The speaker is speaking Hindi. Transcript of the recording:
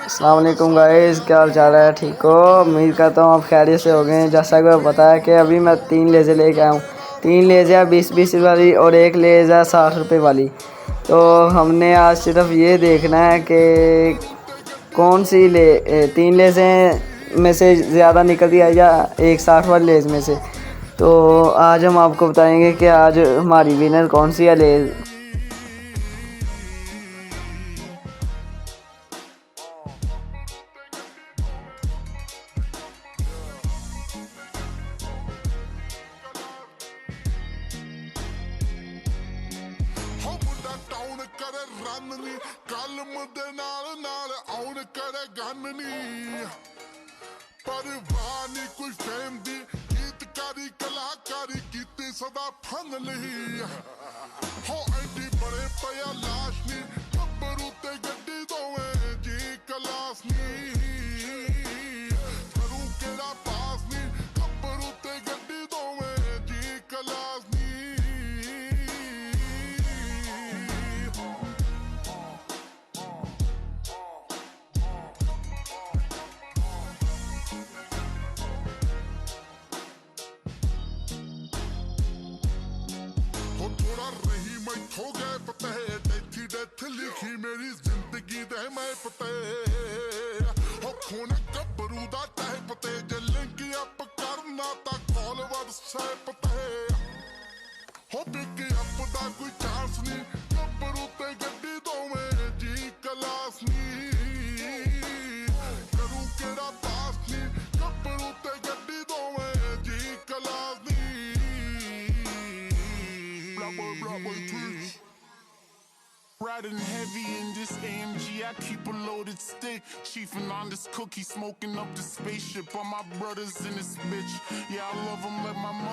अस्सलाम वालेकुम गाइस, क्या हाल चाल है? ठीक हो? उम्मीद करता हूँ आप खैरियत से हो गए। जैसा कि पता है कि अभी मैं 3 लेज़र लेके आया हूँ। 3 लेज़र 20-20 वाली और एक लेज़र 60 रुपये वाली। तो हमने आज सिर्फ ये देखना है कि कौन सी 3 लेज़र में से ज़्यादा निकलती है या एक 60 वाली लेज़ में से। तो आज हम आपको बताएंगे कि आज हमारी विनर कौन सी है लेज़। करे रन नी कलम दे नाल आउन करे गन नी परवाह नी कोई फेम दी गीतकारी कलाकारी कीती सदा फन ली हो एडी बड़े पया लाश नी गब्बरू ते गड्डी दोवें जी कलास नी करूं केड़ा पास नी गब्बरू ते गड्डी दोवें जी कलास नी थोड़ा रही मैं खो गए पते डेथी डेथ लिखी मेरी जिंदगी दे मैं पते हो खून गब्बरू दा तह पते जलिंकी अप करना ता कॉल व्हाट्सएप पते हो पिक अप दा कोई चांस नहीं गब्बरू ते गड्डी दोवें जी कलास नहीं करूं केड़ा पास नहीं गब्बरू ते गड्डी दोवें जी कलास नहीं Riding heavy in this AMG, I keep a loaded stick. Chiefing on this cookie, smoking up the spaceship. All my brothers in this bitch. Yeah, I love them like my mother.